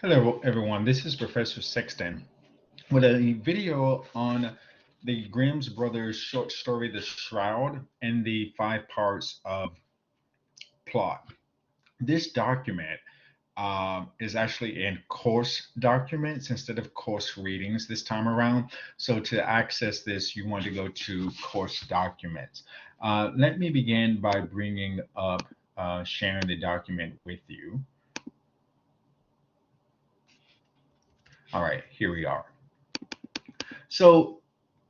Hello, everyone. This is Professor Sexton with a video on the Grimm's Brothers short story, The Shroud, and the 5 parts of plot. This document is actually in course documents instead of course readings this time around. So to access this, you want to go to course documents. Let me begin by bringing up sharing the document with you. All right, here we are. So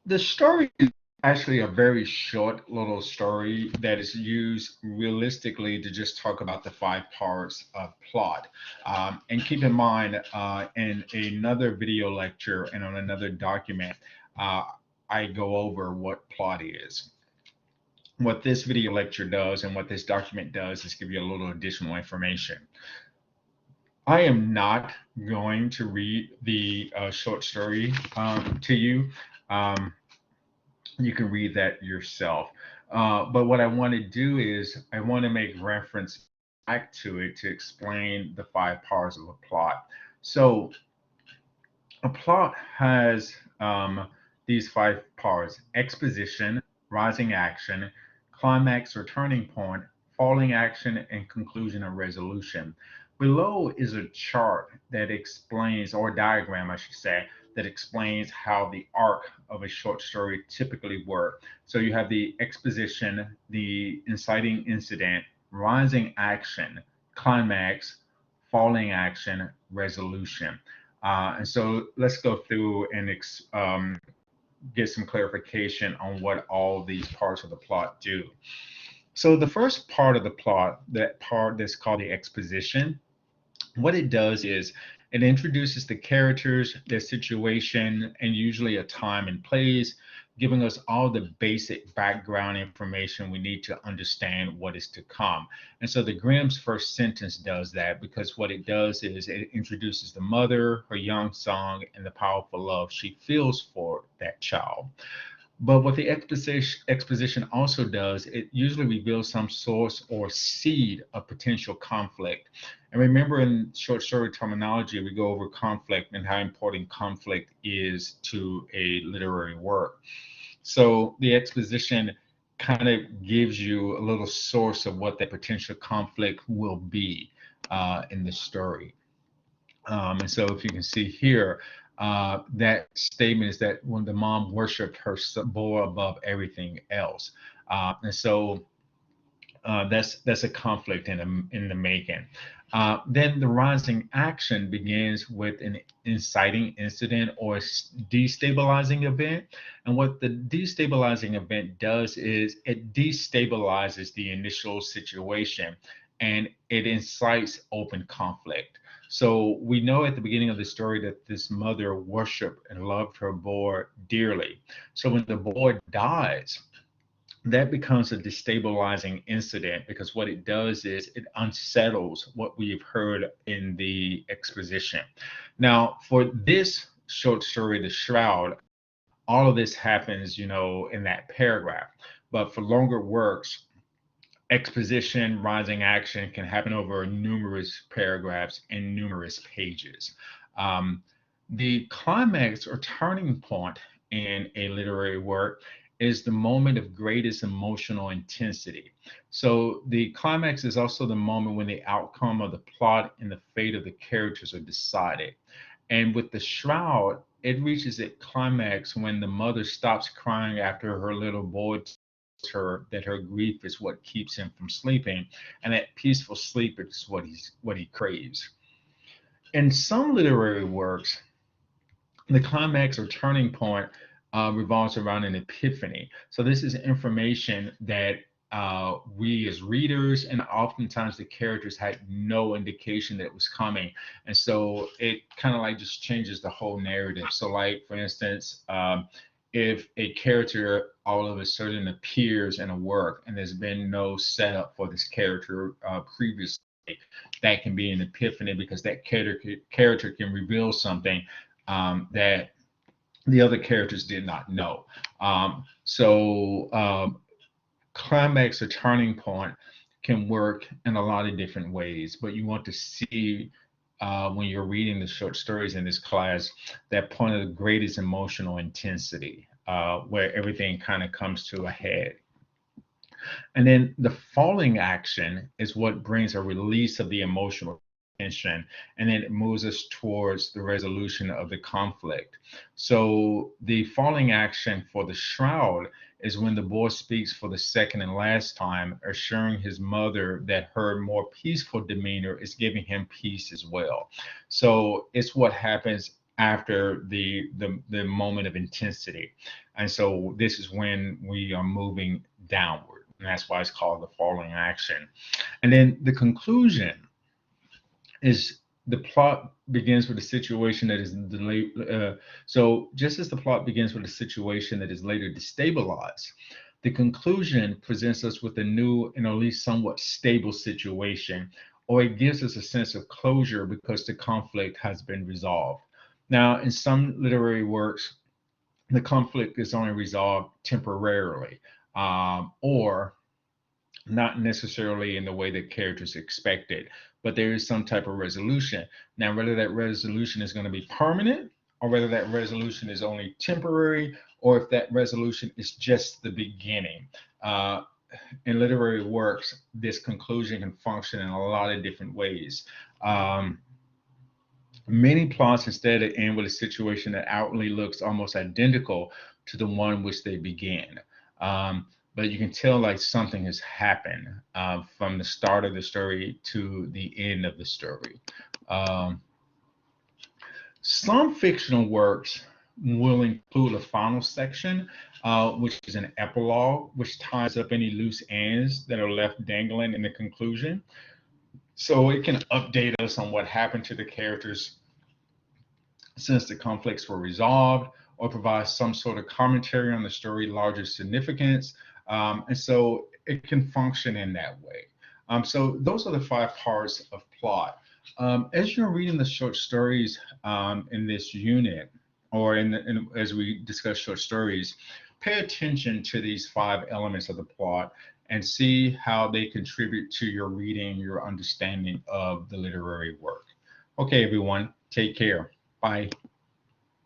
the story is actually a very short little story that is used realistically to just talk about the 5 parts of plot. And keep in mind, in another video lecture and on another document, uh, I go over what plot is. What this video lecture does and what this document does is give you a little additional information. I am not going to read the short story to you. Um, you can read that yourself. But what I want to do is I want to make reference back to it to explain the 5 parts of a plot. So a plot has these 5 parts: exposition, rising action, climax or turning point, falling action, and conclusion or resolution. Below is a chart that explains, or a diagram, I should say, that explains how the arc of a short story typically works. So you have the exposition, the inciting incident, rising action, climax, falling action, resolution. And so let's go through and get some clarification on what all these parts of the plot do. So the first part of the plot, that part that's called the exposition, what it does is it introduces the characters, their situation, and usually a time and place, giving us all the basic background information we need to understand what is to come. And so the Grimm's first sentence does that because what it does is it introduces the mother, her young son, and the powerful love she feels for that child. But what the exposition also does, it usually reveals some source or seed of potential conflict. And remember, in short story terminology, we go over conflict and how important conflict is to a literary work. So the exposition kind of gives you a little source of what that potential conflict will be in the story. And so if you can see here, that statement is that when the mom worshiped her boy above everything else. And so that's a conflict in the making. Then the rising action begins with an inciting incident or destabilizing event. And what the destabilizing event does is it destabilizes the initial situation and it incites open conflict. So we know at the beginning of the story that this mother worshiped and loved her boy dearly. So when the boy dies, that becomes a destabilizing incident because what it does is it unsettles what we've heard in the exposition. Now, for this short story, The Shroud, all of this happens, in that paragraph. But for longer works, exposition, rising action can happen over numerous paragraphs and numerous pages. Um, the climax or turning point in a literary work is the moment of greatest emotional intensity. So the climax is also the moment when the outcome of the plot and the fate of the characters are decided. And with The Shroud, it reaches its climax when the mother stops crying after her little boy her that her grief is what keeps him from sleeping, and that peaceful sleep is what he craves. In some literary works, the climax or turning point revolves around an epiphany. So this is information that we as readers and oftentimes the characters had no indication that it was coming, and so it kind of like just changes the whole narrative. So like for instance, if a character all of a sudden appears in a work and there's been no setup for this character previously, that can be an epiphany because that character can reveal something that the other characters did not know. Climax or turning point can work in a lot of different ways, but you want to see when you're reading the short stories in this class, that point of the greatest emotional intensity, where everything kind of comes to a head. And then the falling action is what brings a release of the emotional tension, and then it moves us towards the resolution of the conflict. So the falling action for the shroud is when the boy speaks for the second and last time, assuring his mother that her more peaceful demeanor is giving him peace as well. So it's what happens after the moment of intensity. And so this is when we are moving downward. And that's why it's called the falling action. And then the conclusion is the plot begins with a situation that is delayed. So just as the plot begins with a situation that is later destabilized, the conclusion presents us with a new and at least somewhat stable situation, or it gives us a sense of closure because the conflict has been resolved. Now, in some literary works, the conflict is only resolved temporarily, or not necessarily in the way that characters expected, but there is some type of resolution. Now, whether that resolution is going to be permanent or whether that resolution is only temporary or if that resolution is just the beginning. Uh, in literary works, this conclusion can function in a lot of different ways. Um, Many plots instead end with a situation that outwardly looks almost identical to the one which they began. Um, but you can tell like something has happened from the start of the story to the end of the story. Um, some fictional works will include a final section, which is an epilogue, which ties up any loose ends that are left dangling in the conclusion. So it can update us on what happened to the characters since the conflicts were resolved, or provide some sort of commentary on the story's larger significance. And so it can function in that way. So those are the five parts of plot. As you're reading the short stories in this unit, or as we discuss short stories, pay attention to these five elements of the plot and see how they contribute to your reading, your understanding of the literary work. Okay, everyone, take care. Bye.